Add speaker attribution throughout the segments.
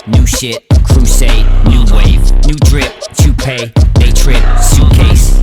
Speaker 1: New shit, crusade, new wave, new drip, toupee, they trip, suitcase.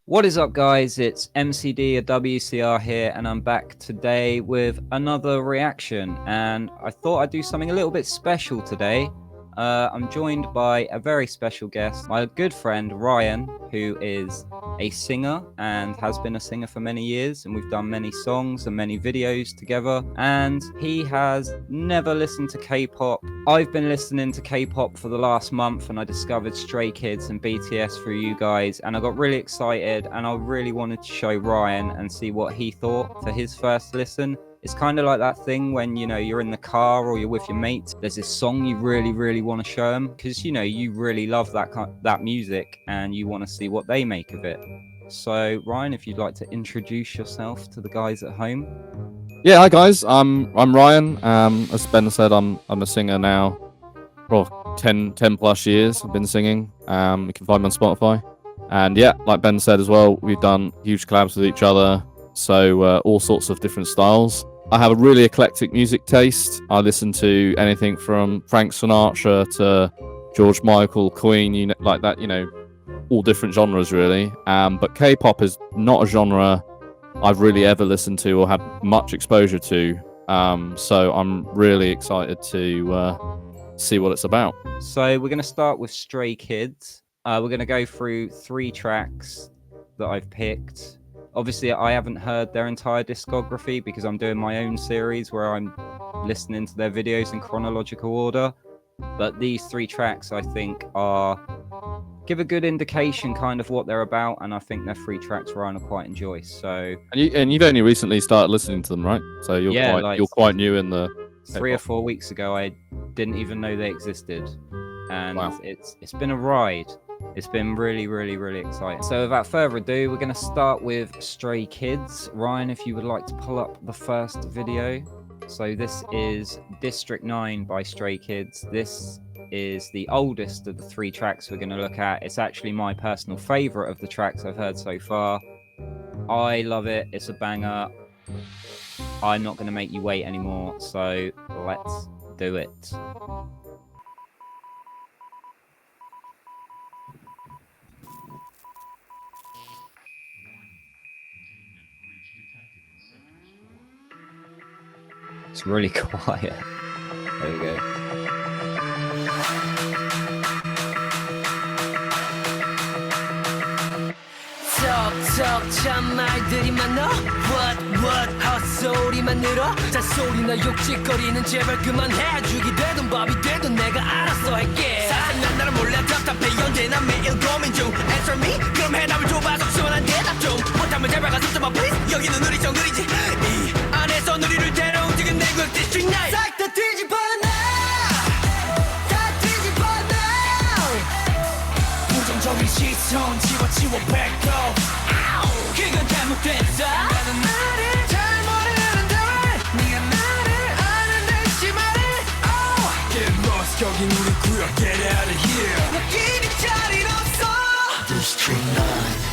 Speaker 1: What is up, guys? It's MCD, a WCR here, and I'm back today with another reaction. And I thought I'd do something a little bit special today. I'm joined by a very special guest, my good friend Ryan, who is a singer and has been a singer for many years, and we've done many songs and many videos together. And he has never listened to K-pop. I've been listening to K-pop for the last month, and I discovered Stray Kids and BTS through you guys, and I got really excited, and I really wanted to show Ryan and see what he thought for his first listen. It's kind of like that thing when, you know, you're in the car or you're with your mates. There's this song you really want to show them because, you know, you really love that music and you want to see what they make of it. So, Ryan, if you'd like to introduce yourself to the guys at home.
Speaker 2: Yeah, hi guys. I'm Ryan. As Ben said, I'm a singer now for 10 plus years. I've been singing. You can find me on Spotify. And yeah, like Ben said as well, we've done huge collabs with each other. So all sorts of different styles. I have a really eclectic music taste. I listen to anything from Frank Sinatra to George Michael, Queen, like that, you know, all different genres really. But K-pop is not a genre I've really ever listened to or had much exposure to. So I'm really excited to see what it's about.
Speaker 1: So we're going to start with Stray Kids. We're going to go through 3 tracks that I've picked. Obviously, I haven't heard their entire discography because I'm doing my own series where I'm listening to their videos in chronological order. But these 3 tracks, I think, give a good indication kind of what they're about, and I think they're 3 tracks Ryan will quite enjoy. So,
Speaker 2: and you've only recently started listening to them, right? So you're quite new in the
Speaker 1: 3 or 4 weeks ago. I didn't even know they existed, and
Speaker 2: wow.
Speaker 1: It's been a ride. It's been really exciting. So without further ado, we're going to start with Stray Kids. Ryan, if you would like to pull up the first video. So this is District 9 by Stray Kids. This is the oldest of the 3 tracks we're going to look at. It's actually my personal favorite of the tracks I've heard so far. I love it. It's a banger. I'm not going to make you wait anymore. So let's do it. It's really quiet. There we go. 참 말들이 많아 what 헛소리만 늘어 잔소리나 욕짓거리는 제발 그만해 죽이 되든 밥이 되든 내가 알아서 할게 사생난 나를 몰래 답답해 언제나 매일 고민 중 Answer me 그럼 해답을 줘봐서 시원한 대답 좀 못하면 제발 가슴 좀 please 여기는 우리 정글이지 이 안에서 우리를 데려 움직인 내 그 District 9 싹 다 뒤집어 부정적인 시선 지워 back up 그건 잘못됐어 나는 나를 잘 모르는데 왜 네가 나를 아는 듯이 말해 Get lost 여긴 우리 구역 Get out of here 여기는 자리 없어 District 9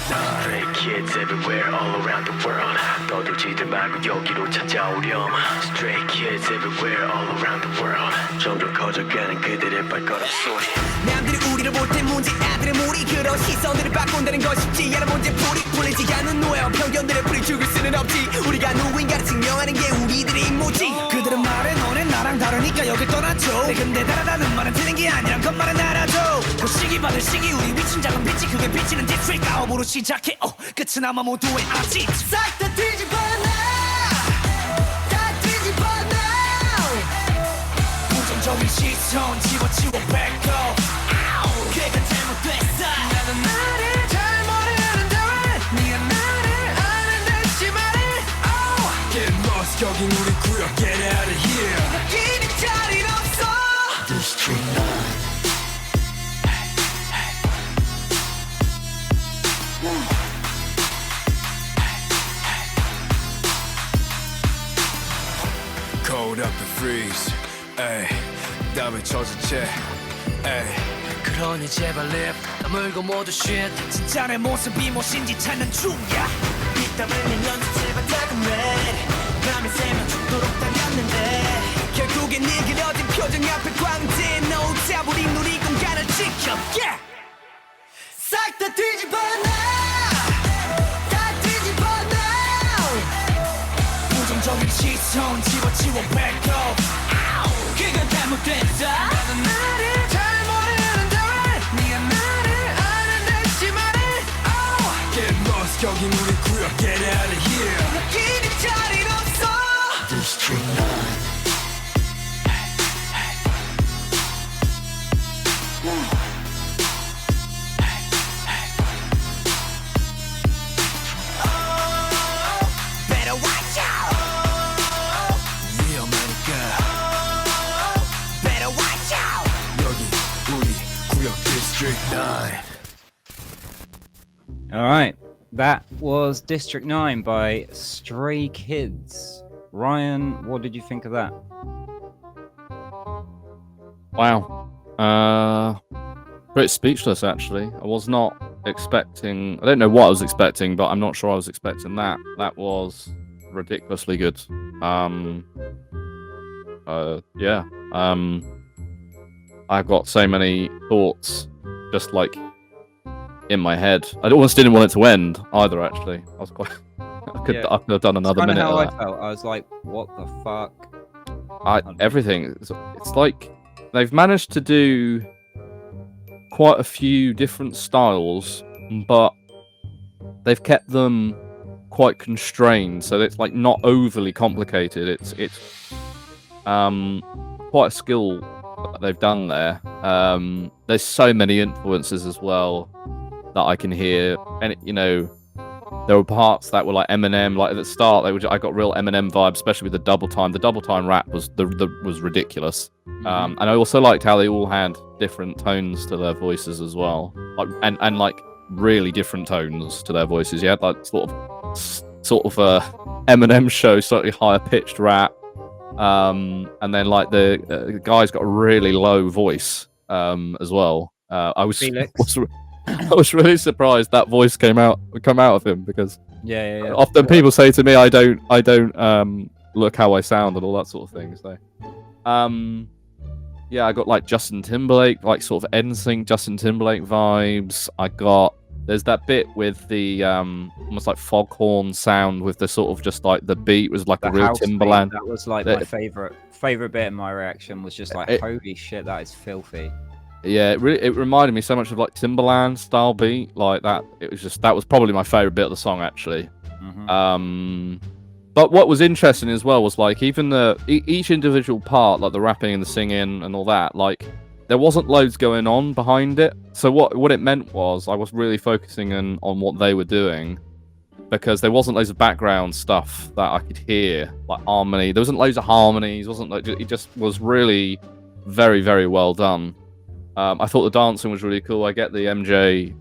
Speaker 3: Stray kids everywhere all around the world 떠들지들 말고 여기로 찾아오렴 Stray kids everywhere all around the world 점점 커져가는 그들의 발걸음 소리 남들이 우리를 볼 때 문제 아들의 무리 그런 시선들을 바꾼다는 건 쉽지 않은 문제풀이 풀리지 않는 노예와 편견들의 풀이 죽을 수는 없지 우리가 누구인가를 증명하는 게 우리들의 임무지 그들은 말해 너네 나랑 다르니까 여길 떠났죠 근데 다르다는 말은 틀린 게 아니란 것만은 알아줘 그 시기 받을 시기 우리 위친 작은 빛이 그게 비치는 디스트릭 가업으로 시작해 끝은 아마 모두의 아직 싹 다 뒤집어 다 뒤집어 부정적인 시선 지워 back up 그건 잘못됐어 나는 나를 잘 모르는데 왜 네가 나를 아는 듯이 말해 Get lost 여긴 우리 구역 Get out of here 여기는 자리 없어 District 9 hold up and freeze. 에이, 땀에 젖은 채. 에이. 그러니 제발 립 다물고 모두 shit. 진짜 내 모습이 무엇인지 찾는 중이야. 땀 흘린 연습 제발 다금해. 밤에 새면 죽도록 달렸는데 결국엔 네 그려진 표정 앞에 광대. No doubt 우리 누리 공간을 지켜. Yeah. 싹 다 뒤집어 놔. 다 뒤집어 놔. 부정적인 시선 집어치워 back off. 그건 잘못됐다. 나는 나를 잘 모르는데 왜 네가 나를 아는 듯이 말해. Get lost 여긴 우리 구역. Get out of here. 느끼는 자리는 없어. District 9.
Speaker 1: All right, that was District 9 by Stray Kids. Ryan, what did you think of that?
Speaker 2: Wow. Pretty speechless, actually. I was not expecting... I don't know what I was expecting, but I'm not sure I was expecting that. That was ridiculously good. Yeah. I've got so many thoughts just, like, in my head. I almost didn't want it to end, either, actually. I was quite... I could have done another minute
Speaker 1: of
Speaker 2: of
Speaker 1: that.
Speaker 2: that.
Speaker 1: I felt. I was like, what the fuck?
Speaker 2: Everything. It's like... They've managed to do quite a few different styles, but they've kept them quite constrained, so it's like not overly complicated. It's quite a skill that they've done there. There's so many influences as well that I can hear, and you know, there were parts that were like Eminem. Like at the start, I got real Eminem vibes, especially with the double time. The double time rap was was ridiculous. And I also liked how they all had different tones to their voices as well, like and like really different tones to their voices. You had like sort of Eminem show, slightly higher pitched rap, and then like the guy's got a really low voice as well. I was really surprised that voice come out of him, because often people say to me I don't look how I sound and all that sort of thing. So yeah, I got like Justin Timberlake, like sort of NSYNC Justin Timberlake vibes. There's that bit with the almost like foghorn sound with the sort of just like the beat was like a real Timberland.
Speaker 1: That was like my favorite bit, and my reaction was just like, holy shit, that is filthy.
Speaker 2: Yeah, it reminded me so much of like Timberland style beat, like that. That was probably my favorite bit of the song, actually. But what was interesting as well was like even each individual part, like the rapping and the singing and all that, like there wasn't loads going on behind it. So what it meant was I was really focusing on what they were doing, because there wasn't loads of background stuff that I could hear, like harmony. There wasn't loads of harmonies. It just was really very, very well done. I thought the dancing was really cool. I get the MJ,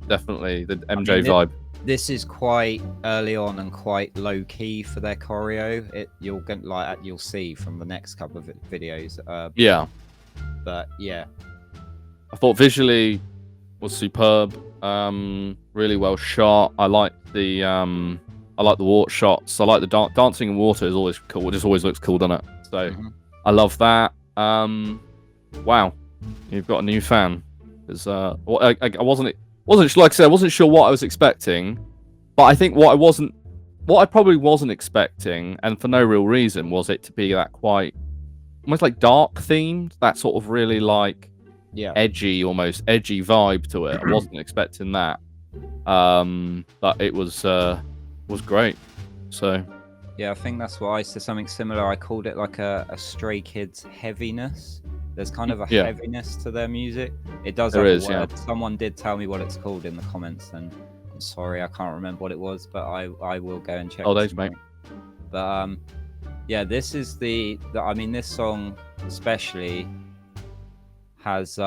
Speaker 2: definitely the MJ vibe.
Speaker 1: This is quite early on and quite low key for their choreo. You'll see from the next couple of videos.
Speaker 2: Yeah,
Speaker 1: but yeah,
Speaker 2: I thought visually was superb. Really well shot. I like the water shots. I like the dancing in water is always cool. It just always looks cool, doesn't it? So I love that. Wow. You've got a new fan. Because I wasn't like I said, I wasn't sure what I was expecting, but I think what I probably wasn't expecting, and for no real reason, was it to be that quite almost like dark themed, that sort of really like edgy vibe to it. I wasn't expecting that, but it was great. So
Speaker 1: yeah, I think that's why I said something similar. I called it like a Stray Kids heaviness. There's kind of a heaviness to their music. It does have a word. Someone did tell me what it's called in the comments, and I'm sorry, I can't remember what it was, but I will go and check.
Speaker 2: Oh, thanks, mate.
Speaker 1: But yeah, this is I mean, this song especially has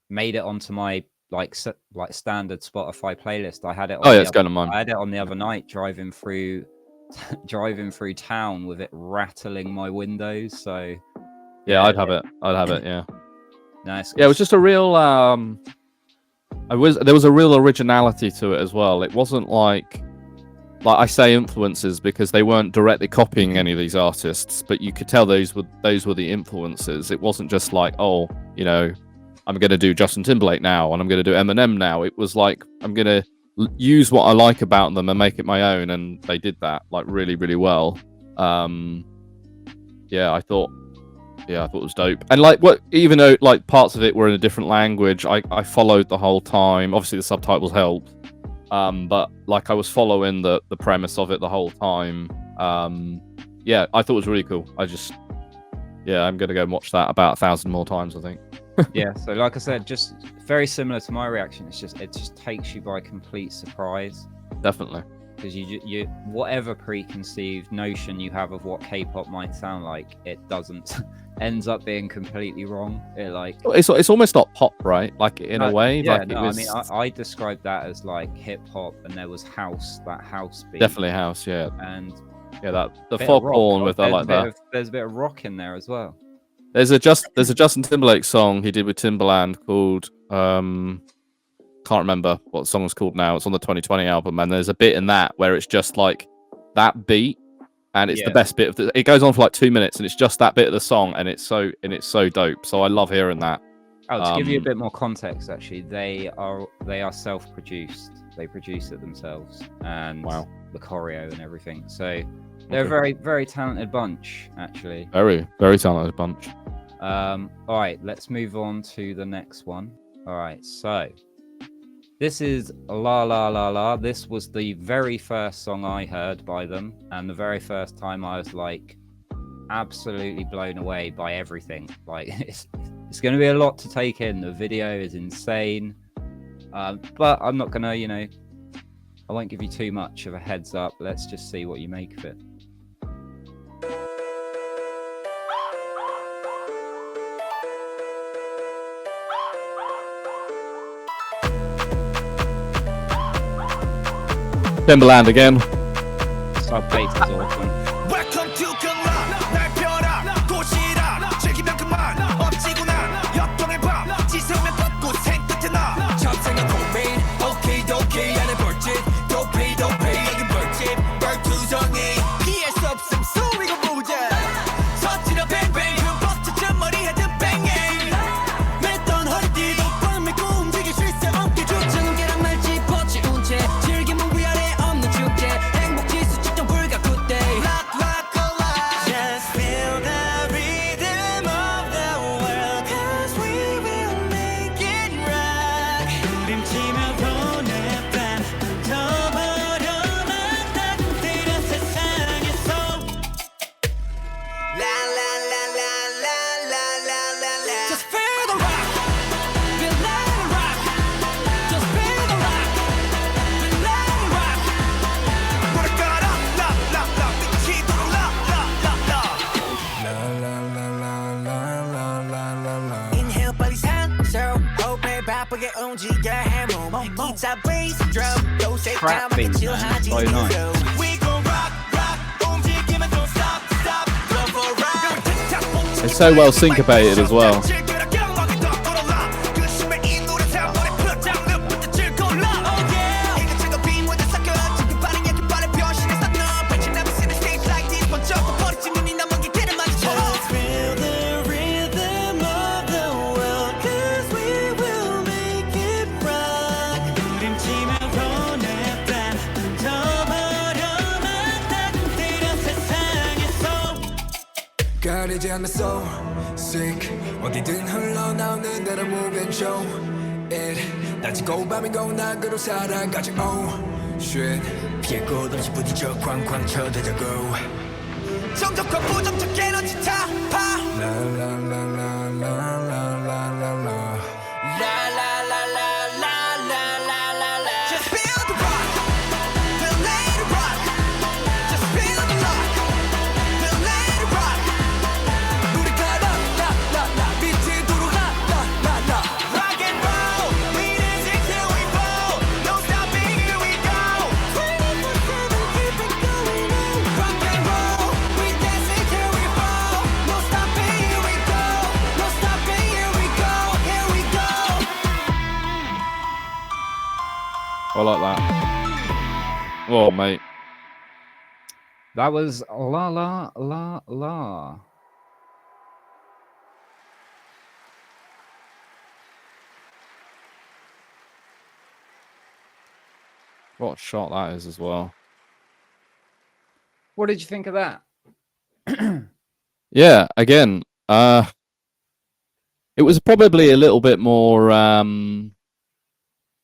Speaker 1: made it onto my like standard Spotify playlist. I had it.
Speaker 2: It's going on mine.
Speaker 1: I had it on the other night driving through driving through town with it rattling my windows. So
Speaker 2: yeah, I'd have it. I'd have it. Yeah.
Speaker 1: Nice.
Speaker 2: Yeah, it was just a real. There was a real originality to it as well. It wasn't like I say influences because they weren't directly copying any of these artists, but you could tell those were the influences. It wasn't just like, oh, you know, I'm going to do Justin Timberlake now and I'm going to do Eminem now. It was like, I'm going to use what I like about them and make it my own, and they did that like really, really well. Yeah, I thought it was dope. And like, even though like parts of it were in a different language, I followed the whole time. Obviously the subtitles helped. But like I was following the premise of it the whole time. Yeah, I thought it was really cool. I'm gonna go and watch that about 1,000 more times, I think.
Speaker 1: Yeah, so like I said, just very similar to my reaction. It just takes you by complete surprise.
Speaker 2: Definitely.
Speaker 1: Because you whatever preconceived notion you have of what K-pop might sound like, it doesn't ends up being completely wrong.
Speaker 2: It's almost not pop, right? Like in a way.
Speaker 1: Yeah,
Speaker 2: like
Speaker 1: no,
Speaker 2: it was...
Speaker 1: I mean I described that as like hip hop, and there was that house beat.
Speaker 2: Definitely house, yeah.
Speaker 1: And
Speaker 2: yeah, the folk horn with that like that.
Speaker 1: There's a bit of rock in there as well.
Speaker 2: There's a Justin Timberlake song he did with Timbaland called can't remember what the song was called now. It's on the 2020 album, and there's a bit in that where it's just like that beat, and it's the best bit of it goes on for like 2 minutes, and it's just that bit of the song, and it's so dope. So I love hearing that.
Speaker 1: To give you a bit more context, actually, they are self-produced. They produce it themselves, and the choreo and everything. So they're a very, very talented bunch, actually.
Speaker 2: Very, very talented bunch.
Speaker 1: All right, let's move on to the next one. All right, so this is LALALALA. This was the very first song I heard by them, and the very first time I was like absolutely blown away by everything. Like it's going to be a lot to take in. The video is insane, but I'm not gonna, I won't give you too much of a heads up. Let's just see what you make of it.
Speaker 2: Timbaland again.
Speaker 1: Sub-bass is awesome.
Speaker 3: Welcome to 클럽 날 펴라 도시락 즐기면 그만 엎지구나 역동의 밤 지새우면 걷고 생끝에 나 잡생각 고민 오케이 도케이 안에 벌집 도페이 여긴 벌집 벌투성이 피할 수 없음 소리가 무대 서지러 뱅뱅 흠뻑 머리 헤드 뱅잉 맸던 허리띠도 꽉 메고 움직일 쉴 새 없게 주저는 계란말 짚어지 운채 즐기면 위아래 없는 축제 행복 지수 측정 불가 굿데이 Just feel the rhythm of the world Cause we will make it rock 부림치며 보내 밤 덮어버려 난 따뜻한 세상에서 La la la la la la la la la Just feel the rock Feel let it rock Just feel the rock Feel let it rock 노래 깔아 La la la 미치도록 La la la la La la la la la la la la Inhale 빨리 산소 호흡에 바쁘게 움직여 해 몸 기타 베이스 드럼 요새
Speaker 1: Trap
Speaker 3: 까맣게
Speaker 1: beat,
Speaker 3: 칠하지
Speaker 1: man. So nice.
Speaker 3: We gon' rock rock 움직이면 don't stop stop Go for a ride
Speaker 2: It's so well syncopated as well.
Speaker 3: 가리지 않는 soul sick 어디든 흘러나오는 대로 move and show it 낮이고 밤이고 난 그로 살아가지 oh shit 피해 곳 없이 부딪혀 쾅쾅 쳐대자고 정적과 부정적 에너지 타파 La la la la la la la la la La la la la la la la la la Just feel the rock Feel let it rock Just feel the rock Feel let it rock 우리 가라 la la la 미치도록 la la la la Rock and roll We dancing till we fall No stopping here we go 24/7 keep it going on
Speaker 2: like that. Oh, mate.
Speaker 1: That was La La La La.
Speaker 2: What a shot that is as well.
Speaker 1: What did you think of that?
Speaker 2: Yeah, again, it was probably a little bit more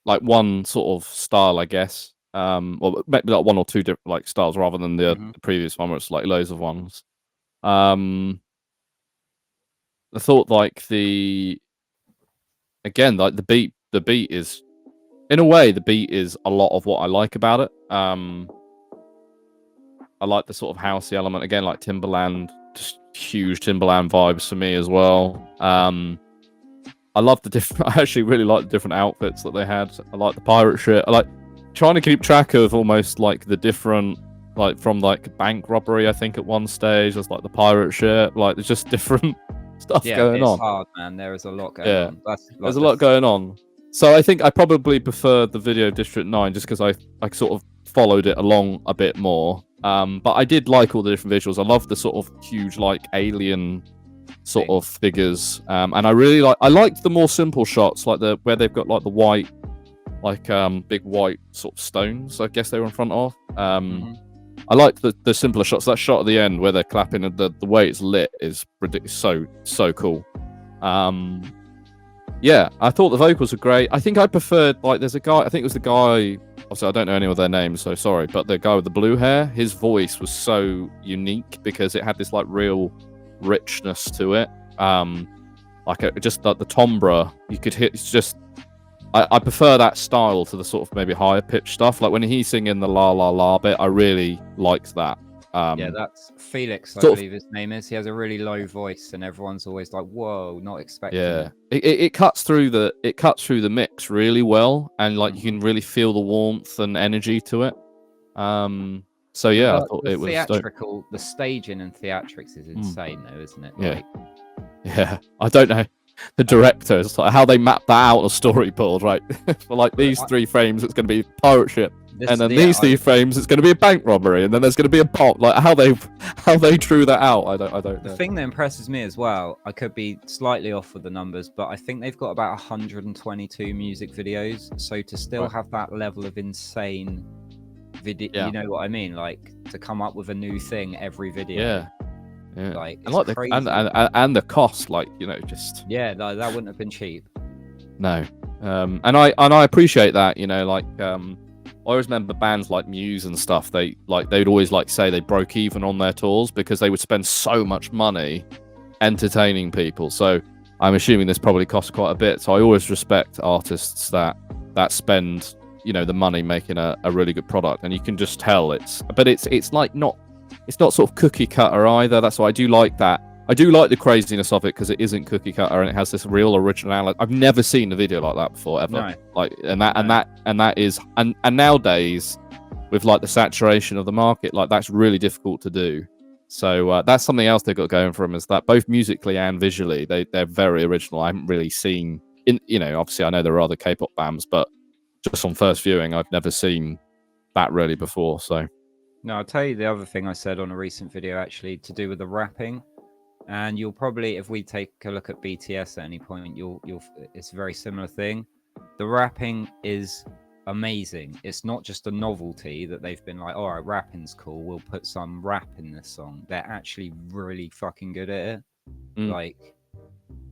Speaker 2: like one sort of style, I guess. Well, maybe like one or two different like styles rather than the previous one, where it's like loads of ones. I thought like again, like the beat is, in a way, the beat is a lot of what I like about it. I like the sort of housey element again, like Timberland, just huge Timberland vibes for me as well. I love the different. I actually really like the different outfits that they had. I like the pirate shit. I like trying to keep track of almost like the different, like from like bank robbery. I think at one stage there's like the pirate shit. Like there's just different stuff going on.
Speaker 1: Yeah, it's hard, man. There is a lot going on.
Speaker 2: There's a lot going on. So I think I probably preferred the video of District 9 just because I sort of followed it along a bit more. But I did like all the different visuals. I love the sort of huge like alien sort of figures. And I liked the more simple shots, like where they've got like the white, like big white sort of stones, I guess they were in front of. I liked the simpler shots. That shot at the end where they're clapping and the way it's lit is ridiculous, so cool. Yeah, I thought the vocals were great. I think I preferred, like, there's a guy, I think it was the guy, obviously I don't know any of their names, so sorry, but the guy with the blue hair, his voice was so unique because it had this, like, real richness to it. Just like the timbre, you could hit, it's just, I prefer that style to the sort of maybe higher pitch stuff. Like when he's singing the la la la bit, I really liked that.
Speaker 1: Yeah, that's Felix, I believe his name is. He has a really low voice, and everyone's always like, "Whoa, not expecting."
Speaker 2: Yeah, it cuts through the mix really well, and like you can really feel the warmth and energy to it. So yeah, I thought it was
Speaker 1: theatrical. The staging and theatrics is insane, though, isn't it?
Speaker 2: Yeah, yeah. I don't know the directors, like how they map that out on a storyboard, right? For like these 3 frames, it's going to be pirate ship. And then these 3 frames, it's going to be a bank robbery, and then there's going to be a pop. Like how they drew that out, I don't know.
Speaker 1: The thing that impresses me as well, I could be slightly off with the numbers, but I think they've got about 122 music videos. So to still have that level of insane video, you know what I mean? Like to come up with a new thing every video.
Speaker 2: Yeah.
Speaker 1: Like,
Speaker 2: and like
Speaker 1: crazy.
Speaker 2: And the cost, like, you know, just
Speaker 1: that wouldn't have been cheap.
Speaker 2: No. And I appreciate that, you know, like I always remember bands like Muse and stuff, they'd always like say they broke even on their tours because they would spend so much money entertaining people. So I'm assuming this probably costs quite a bit. So I always respect artists that spend, you know, the money making a really good product, and you can just tell it's like not sort of cookie cutter either. That's why I do like that. I do like the craziness of it because it isn't cookie cutter and it has this real originality. I've never seen a video like that before ever.
Speaker 1: No.
Speaker 2: Like and that is nowadays with like the saturation of the market, like that's really difficult to do. So that's something else they've got going for them, is that both musically and visually they're very original. I haven't really seen you know, obviously I know there are other K-pop bands, but just on first viewing I've never seen that really before. So
Speaker 1: no, I'll tell you the other thing I said on a recent video, actually, to do with the rapping. And you'll probably, if we take a look at BTS at any point, it's a very similar thing. The rapping is amazing. It's not just a novelty that they've been like, all right, rapping's cool, we'll put some rap in this song. They're actually really fucking good at it. Like,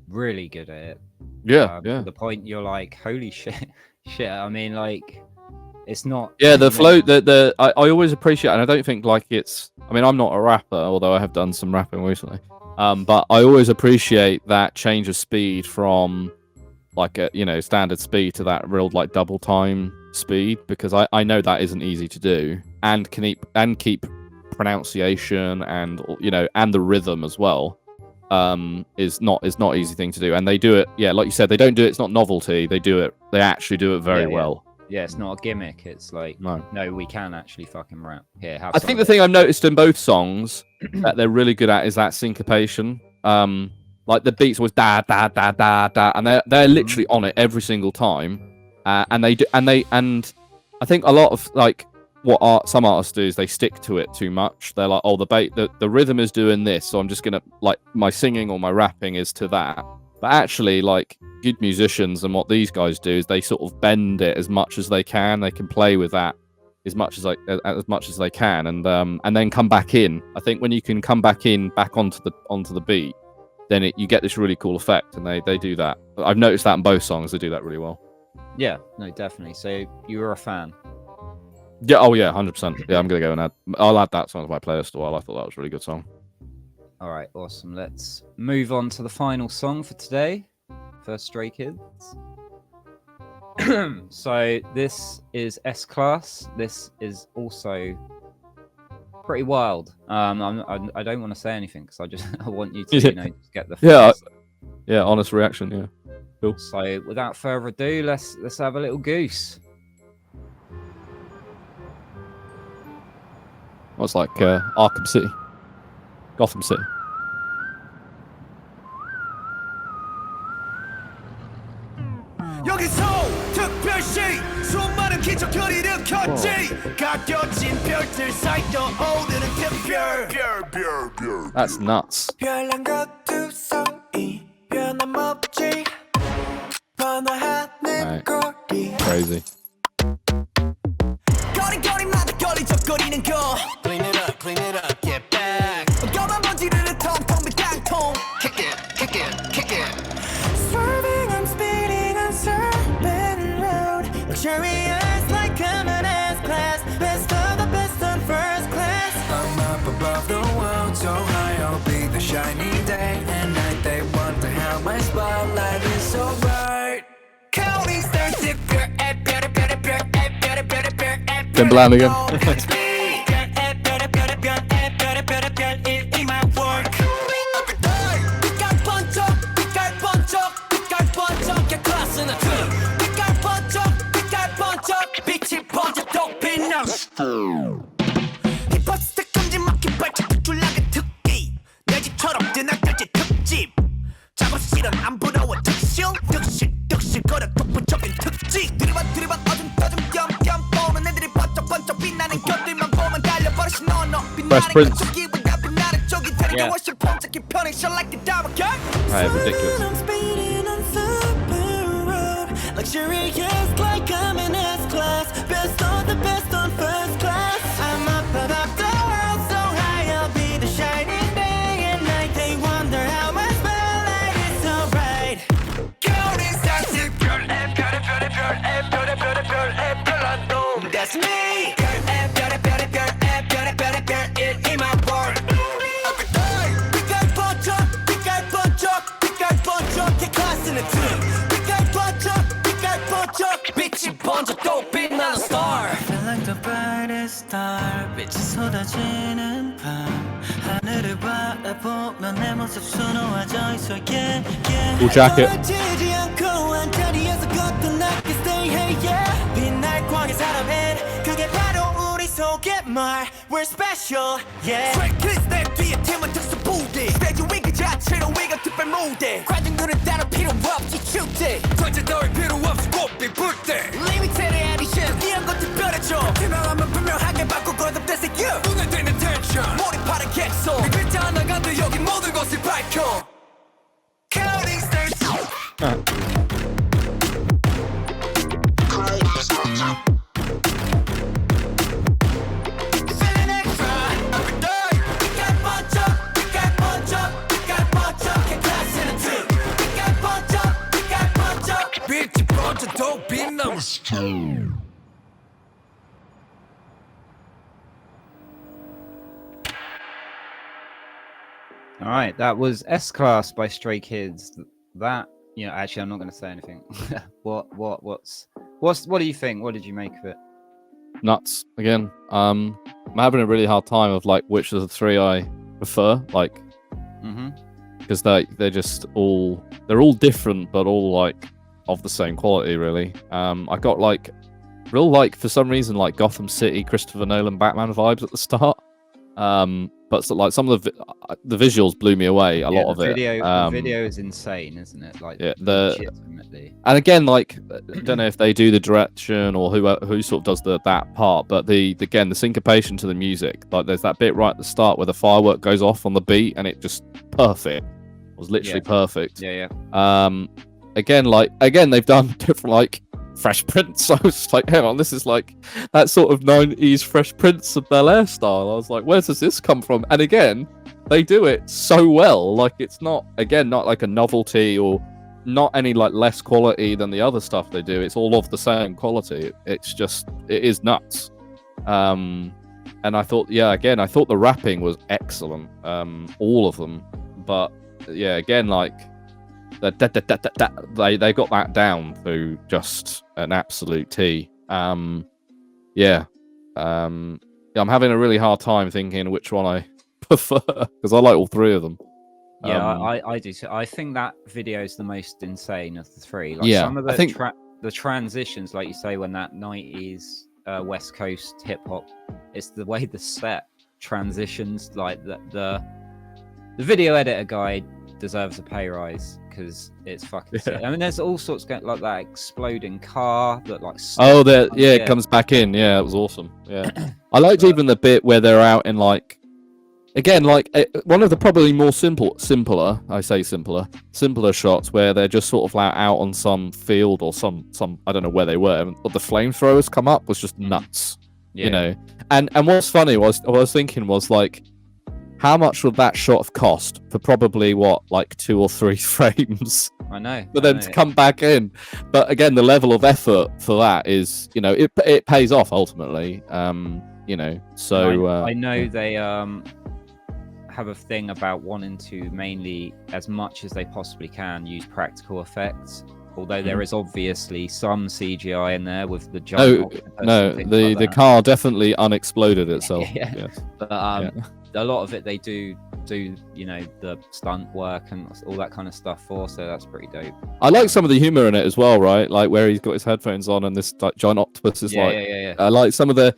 Speaker 1: really good at it.
Speaker 2: Yeah.
Speaker 1: To the point you're like, holy shit. I mean, like, it's not.
Speaker 2: Yeah, the flow. I always appreciate, and I don't think like it's. I mean, I'm not a rapper, although I have done some rapping recently. But I always appreciate that change of speed from like a, you know, standard speed to that real like double time speed, because I know that isn't easy to do, and keep pronunciation and, you know, and the rhythm as well. Is not easy thing to do, and they do it. Yeah, like you said, they don't do it. It's not novelty. They do it. They actually do it very well.
Speaker 1: Yeah, it's not a gimmick. It's like, no, we can actually fucking rap. Here,
Speaker 2: I think the thing I've noticed in both songs that they're really good at is that syncopation. Like the beats was da da da da da, and they're literally on it every single time. And I think a lot of like what some artists do is they stick to it too much. They're like, oh, the rhythm is doing this, so I'm just gonna like my singing or my rapping is to that. But actually, like good musicians and what these guys do is they sort of bend it as much as they can. They can play with that as much as they can, and then come back in. I think when you can come back onto the beat, then you get this really cool effect, and they do that. I've noticed that in both songs. They do that really well.
Speaker 1: Yeah, no, definitely. So you were a fan.
Speaker 2: Yeah, oh yeah, 100%. Yeah, I'm gonna go and I'll add that song to my playlist as well. I thought that was a really good song.
Speaker 1: All right, awesome. Let's move on to the final song for today for Stray Kids. So this is S-Class. This is also pretty wild. I don't want to say anything because I want you to just get the
Speaker 2: yeah, honest reaction. Yeah, cool.
Speaker 1: So without further ado, let's have a little goose.
Speaker 2: Well, it's like Arkham City, Gotham City.
Speaker 4: 여기서 특별시 수많은 기적을 일으켰지 가려진 별들 사이여 오늘은 특별
Speaker 2: That's nuts.
Speaker 4: 별난 것두성이 변함없지 변화하는 거리
Speaker 2: Crazy.
Speaker 4: 거리거리마다 거리적거리는 거 Clean it up, get back 검은 먼지를 텅텅 빈 깡통 Kick it Swerving, I'm speeding on Serpent Road Luxurious like I'm an S-Class Best of the best on first class I'm up above the world so high I'll be the shiny day and night They wonder how my spotlight is so bright Counting stars if you're at better
Speaker 2: Then bland again.
Speaker 4: 작업실은 안 부러워 득실 거려 독보적인 특징 들이받 어둠 겸 보는 애들이 번쩍 빛나는 것들만 보면 달려버리시 너
Speaker 2: Fresh Prince.
Speaker 1: Yeah.
Speaker 2: Right, ridiculous.
Speaker 4: Luxurious like I'm an S-Class Best of the best on first class I'm up above the world so high I'll be the shining day and night They wonder how my spotlight is so bright Counting stars if you're 별안동 That's me 별 in my world 빛깔 번쩍 get class in the team 빛깔 번쩍 빛이 번쩍 또 빛나는 star I feel like the brightest star 빛이 쏟아지는 밤 하늘을 바라보면 내 모습 수놓아져 있어 yeah
Speaker 2: Cool jacket.
Speaker 4: 떨어지지 않고 한자리에서 거듭나게 stay hey yeah 빛날 광의 사람은 그게 바로 우리 속의 말 We're special yeah Stray Kids 내 뒤에 팀은 특수 부대 스테이지 위 그 자체로 위가 특별 무대 관중들은 따로 필요 없이 축제 전체 따위 필요 없이 꽃빛 불때 Limited edition 이런 것 특별해져 투명하면 분명하게 바꾸고 거듭돼서 you 눈에 띄는 텐션 몰입하는 객소 이 글자 하나 간도 여기 모든 것을 밝혀 Counting stars Feeling extra every day 빛깔 번쩍 get class in a team 빛깔 번쩍 빛이 번쩍 더 빛나는
Speaker 1: All right, that was S-Class by Stray Kids. That, actually, I'm not going to say anything. What do you think? What did you make of it?
Speaker 2: Nuts again. I'm having a really hard time of like which of the three I prefer, like, because they're just they're all different, but all like of the same quality, really. I got like for some reason like Gotham City, Christopher Nolan Batman vibes at the start. but so, like some of the visuals blew me away. A lot of it.
Speaker 1: The video is insane, isn't it? Like legitimately.
Speaker 2: And again, like I don't know if they do the direction or who sort of does that part, but the syncopation to the music. Like there's that bit right at the start where the firework goes off on the beat, and it just perfect. It was literally perfect.
Speaker 1: Yeah.
Speaker 2: Again, they've done different like Fresh Prince. I was like, hang on, this is like that sort of 90s Fresh Prince of Bel-Air style. I was like, where does this come from? And again, they do it so well. Like it's not like a novelty or not any like less quality than the other stuff they do. It's all of the same quality. It is nuts. And I thought, I thought the rapping was excellent. All of them. But yeah, again, like they got that down to just an absolute T. I'm having a really hard time thinking which one I prefer because I like all three of them.
Speaker 1: Yeah, I do. So I think that video is the most insane of the three. Like some of the transitions, like you say, when that 90s West Coast hip hop, it's the way the set transitions. Like the video editor guy deserves a pay rise because it's fucking sick. I mean, there's all sorts of like that exploding car that like
Speaker 2: it comes back in. Yeah, it was awesome. Yeah, I liked even the bit where they're out in like again like one of the probably more simpler shots where they're just sort of like out on some field or some I don't know where they were, but the flamethrowers come up was just nuts. You know, and what's funny was what I was thinking was like, how much would that shot have cost for probably like 2 or 3 frames?
Speaker 1: I know.
Speaker 2: But then to come back in. But again, the level of effort for that is, you know, it pays off ultimately. You know, so
Speaker 1: I know they have a thing about wanting to mainly, as much as they possibly can, use practical effects. Although there is obviously some CGI in there with the giant.
Speaker 2: The car definitely unexploded itself.
Speaker 1: But a lot of it they do you know, the stunt work and all that kind of stuff for, so that's pretty dope.
Speaker 2: I like some of the humor in it as well, right? Like where he's got his headphones on and this like giant octopus is I like some of the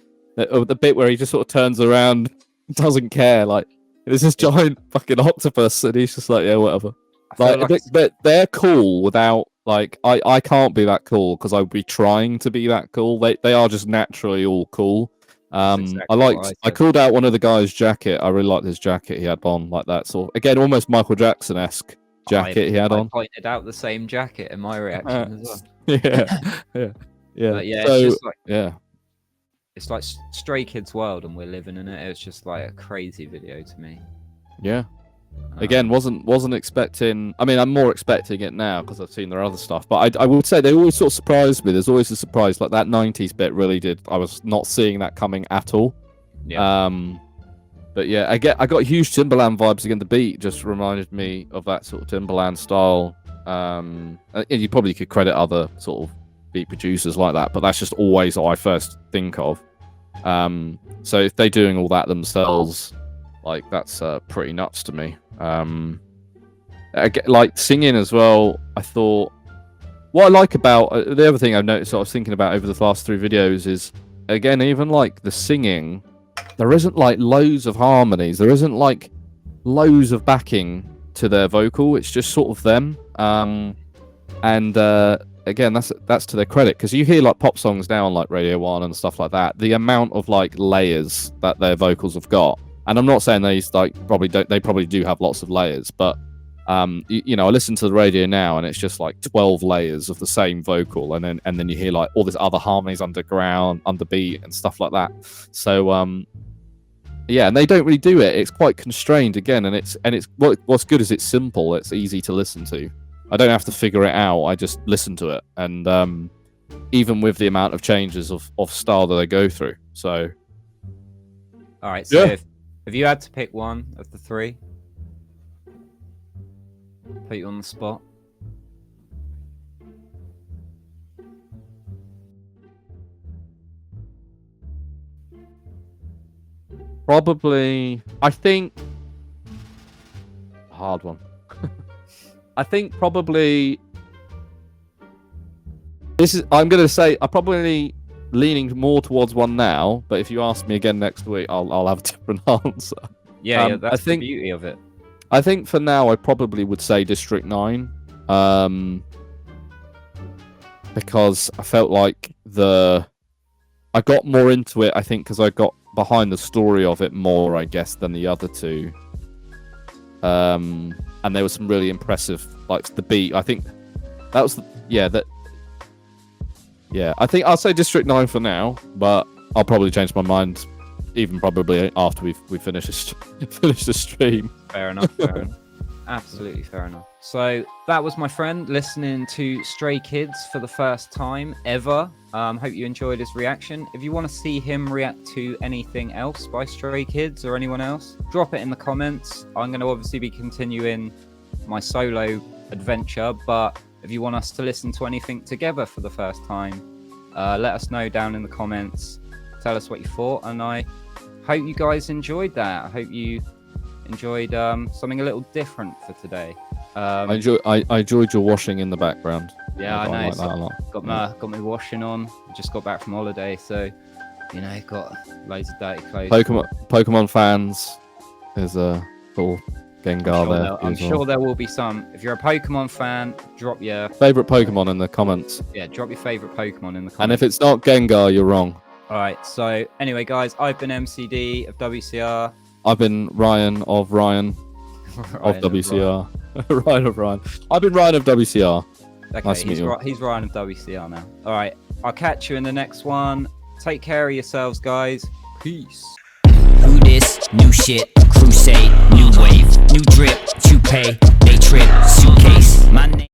Speaker 2: bit where he just sort of turns around, doesn't care, like there's this giant fucking octopus and he's just like, yeah, whatever. But they're cool without like I can't be that cool because I would be trying to be that cool. They are just naturally all cool. I called out one of the guy's jacket. I really liked his jacket he had on, like that sort of, again, almost Michael Jackson-esque jacket he had on.
Speaker 1: I pointed out the same jacket in my reaction as well.
Speaker 2: Yeah.
Speaker 1: But yeah,
Speaker 2: so,
Speaker 1: it's just like,
Speaker 2: it's
Speaker 1: like Stray Kids world and we're living in it. It's just like a crazy video to me.
Speaker 2: Yeah. Again, wasn't expecting. I mean, I'm more expecting it now because I've seen their other stuff. But I would say they always sort of surprised me. There's always a surprise. Like that 90s bit really did. I was not seeing that coming at all.
Speaker 1: Yeah.
Speaker 2: But yeah, I got huge Timbaland vibes again. The beat just reminded me of that sort of Timbaland style. And you probably could credit other sort of beat producers like that, but that's just always what I first think of. So if they're doing all that themselves, like that's pretty nuts to me. Like singing as well, I thought what I like about the other thing I've noticed, I was thinking about over the last 3 videos is, again, even like the singing, there isn't like loads of harmonies, there isn't like loads of backing to their vocal, it's just sort of them. And again, that's to their credit, because you hear like pop songs now on like Radio 1 and stuff like that, the amount of like layers that their vocals have got. And I'm not saying they probably do have lots of layers, but you know, I listen to the radio now and it's just like 12 layers of the same vocal, and then you hear like all this other harmonies underground, underbeat and stuff like that. So yeah, and they don't really do it. It's quite constrained again, and it's what's good is it's simple. It's easy to listen to. I don't have to figure it out. I just listen to it, and even with the amount of changes of style that they go through. So,
Speaker 1: all right. So if you had to pick one of the 3, put you on the spot.
Speaker 2: Probably, I think, hard one. I think probably I'm going to say I'm probably leaning more towards one now, but if you ask me again next week, I'll have a different answer.
Speaker 1: Yeah, yeah,
Speaker 2: I
Speaker 1: that's
Speaker 2: think
Speaker 1: the beauty of it.
Speaker 2: I think for now I probably would say District 9. Because I felt like I got more into it, I think, because I got behind the story of it more, I guess, than the other two. And there was some really impressive, like the beat. I think that was, I think I'll say District 9 for now, but I'll probably change my mind, even probably after we finish the stream.
Speaker 1: Fair enough. Fair enough. Absolutely fair enough. So that was my friend listening to Stray Kids for the first time ever. Hope you enjoyed his reaction. If you want to see him react to anything else by Stray Kids or anyone else, drop it in the comments. I'm going to obviously be continuing my solo adventure, but if you want us to listen to anything together for the first time, let us know down in the comments. Tell us what you thought, and I hope you guys enjoyed that. I hope you enjoyed something a little different for today.
Speaker 2: I enjoyed your washing in the background.
Speaker 1: Yeah, I know.
Speaker 2: like that a lot.
Speaker 1: Got my washing on. Just got back from holiday, so got loads of dirty clothes.
Speaker 2: Pokemon fans, there's a little Gengar there.
Speaker 1: I'm sure there will be some. If you're a Pokemon fan, drop your
Speaker 2: favorite Pokemon in the comments.
Speaker 1: Yeah, drop your favorite Pokemon in the comments.
Speaker 2: And if it's not Gengar, you're wrong.
Speaker 1: All right. So anyway, guys, I've been MCD of WCR.
Speaker 2: I've been Ryan of Ryan of WCR. Ryan of Ryan. I've been Ryan of WCR.
Speaker 1: Okay,
Speaker 2: nice to meet you.
Speaker 1: He's Ryan of WCR now. All right. I'll catch you in the next one. Take care of yourselves, guys. Peace.
Speaker 5: Who this? New shit. Crusade. New wave. New drip. Toupee. They trip. Suitcase. My name.